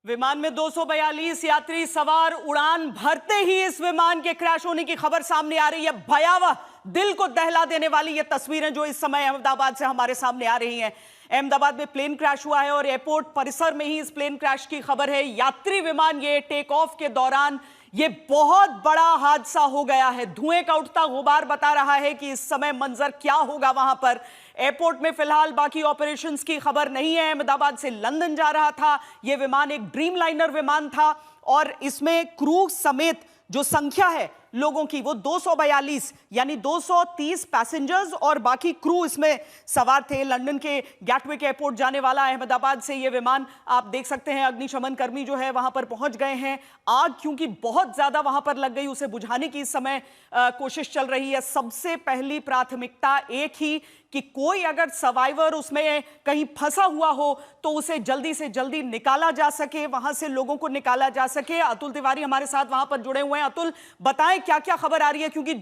विमान में 242 यात्री सवार, उड़ान भरते ही इस विमान के क्रैश होने की खबर सामने आ रही है। भयावह, दिल को दहला देने वाली ये तस्वीरें जो इस समय अहमदाबाद से हमारे सामने आ रही हैं। अहमदाबाद में प्लेन क्रैश हुआ है और एयरपोर्ट परिसर में ही इस प्लेन क्रैश की खबर है। यात्री विमान ये टेक ऑफ के दौरान ये बहुत बड़ा हादसा हो गया है। धुएं का उठता गुबार बता रहा है कि इस समय मंजर क्या होगा वहां पर। एयरपोर्ट में फिलहाल बाकी ऑपरेशंस की खबर नहीं है। अहमदाबाद से लंदन जा रहा था यह विमान, एक ड्रीम लाइनर विमान था और इसमें क्रू समेत जो संख्या है लोगों की वो 242 यानी 230 पैसेंजर्स और बाकी क्रू इसमें सवार थे। लंदन के गैटविक एयरपोर्ट जाने वाला अहमदाबाद से ये विमान, आप देख सकते हैं अग्निशमन कर्मी जो है वहां पर पहुंच गए हैं। आग क्योंकि बहुत ज्यादा वहां पर लग गई, उसे बुझाने की इस समय कोशिश चल रही है। सबसे पहली प्राथमिकता एक ही कि कोई अगर सर्वाइवर उसमें कहीं फंसा हुआ हो तो उसे जल्दी से जल्दी निकाला जा सके, वहां से लोगों को निकाला जा सके। अतुल तिवारी हमारे साथ वहां पर जुड़े हुए हैं। अतुल, बताएं क्या क्या खबर आ रही है, क्योंकि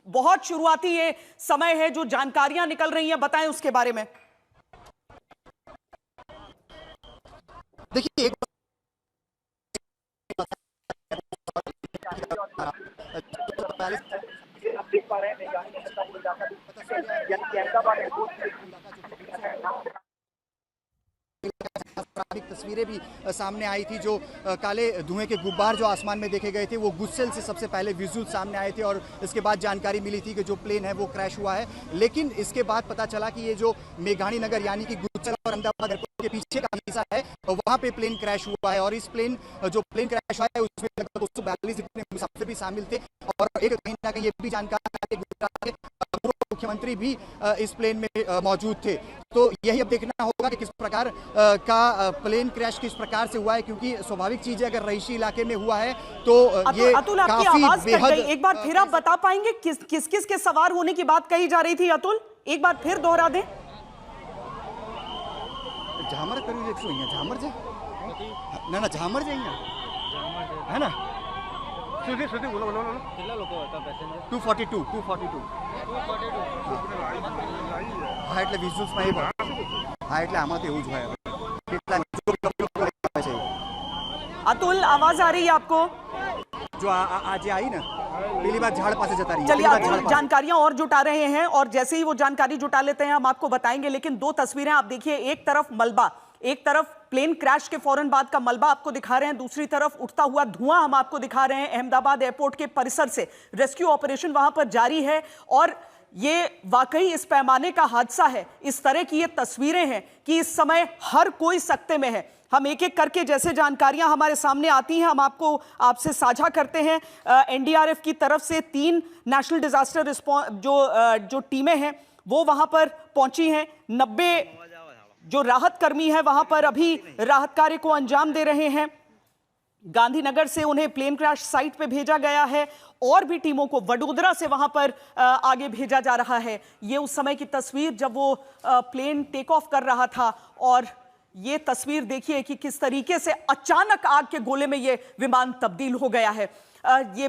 बहुत शुरुआती ये समय है, जो जानकारियां निकल रही हैं, बताएं उसके बारे में। देखिए, देख पा रहे हैं तस्वीरें भी सामने आई थी। जो काले धुएं के गुब्बार जो आसमान में देखे गए थे वो गुस्सेल से सबसे पहले विजुअल सामने आए थे और इसके बाद जानकारी मिली थी कि जो प्लेन है वो क्रैश हुआ है। लेकिन इसके बाद पता चला कि ये जो मेघानी नगर यानी कि गुस्सेल और अहमदाबाद एयरपोर्ट के पीछे का हिस्सा है वहाँ पे प्लेन क्रैश हुआ है और इस प्लेन क्रैश हुआ है उसमें लगभग 242 जितने मुसाफिर भी शामिल थे और एक कहीं ना कहीं ये भी जानकारी मुख्यमंत्री भी इस प्लेन में मौजूद थे। तो यही अब देखना होगा कि किस प्रकार का प्लेन क्रैश किस प्रकार से हुआ है, क्योंकि स्वाभाविक चीज है अगर रहीशी इलाके में हुआ है तो ये अतुल, आपकी आवाज कट गई। एक बार फिर आप बता पाएंगे किस किस के सवार होने की बात कही जा रही थी? अतुल, एक बार फिर दोहरा दें। झामर करू एक झामर जे ना झामर जे है ना बोलो 242 હા એટલે વિઝ્યુઅલ્સમાં એ હા એટલે આમાં તો એવું જ હોય। अतुल, आवाज आ रही है आपको? जो आज आई ना पहली बार झाड़ पासे जता रही है। चलिए अतुल जानकारियां और जुटा रहे हैं और जैसे ही वो जानकारी जुटा लेते हैं हम आपको बताएंगे। लेकिन दो तस्वीरें आप देखिए, एक तरफ मलबा, एक तरफ प्लेन क्रैश के फौरन बाद का मलबा आपको दिखा रहे हैं, दूसरी तरफ उठता हुआ धुआं हम आपको दिखा रहे हैं। अहमदाबाद एयरपोर्ट के परिसर से रेस्क्यू ऑपरेशन वहां पर जारी है और ये वाकई इस पैमाने का हादसा है, इस तरह की ये तस्वीरें हैं कि इस समय हर कोई सकते में है। हम एक एक करके जैसे जानकारियां हमारे सामने आती हैं हम आपसे साझा करते हैं। एनडीआरएफ की तरफ से 3 नेशनल डिजास्टर रिस्पॉन्स जो टीमें हैं वो वहां पर पहुंची हैं। 90 जो राहत कर्मी है वहां पर अभी राहत कार्य को अंजाम दे रहे हैं। गांधीनगर से उन्हें प्लेन क्रैश साइट पे भेजा गया है और भी टीमों को वडोदरा से वहां पर आगे भेजा जा रहा है। ये उस समय की तस्वीर जब वो प्लेन टेक ऑफ कर रहा था और ये तस्वीर देखिए कि किस तरीके से अचानक आग के गोले में ये विमान तब्दील हो गया है। ये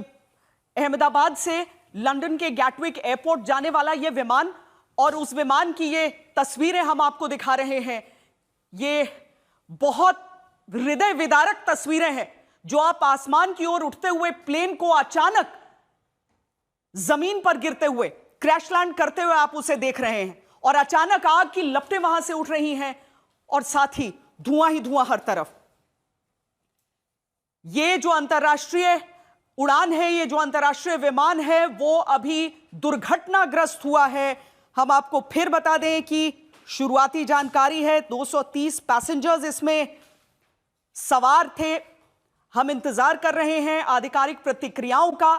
अहमदाबाद से लंदन के गैटविक एयरपोर्ट जाने वाला ये विमान और उस विमान की ये तस्वीरें हम आपको दिखा रहे हैं। ये बहुत हृदय विदारक तस्वीरें हैं जो आप आसमान की ओर उठते हुए प्लेन को अचानक जमीन पर गिरते हुए क्रैश लैंड करते हुए आप उसे देख रहे हैं और अचानक आग की लपटें वहां से उठ रही हैं और साथ ही धुआं हर तरफ। ये जो अंतर्राष्ट्रीय उड़ान है, ये जो अंतर्राष्ट्रीय विमान है वो अभी दुर्घटनाग्रस्त हुआ है। हम आपको फिर बता दें कि शुरुआती जानकारी है 230 पैसेंजर्स इसमें सवार थे। हम इंतजार कर रहे हैं आधिकारिक प्रतिक्रियाओं का।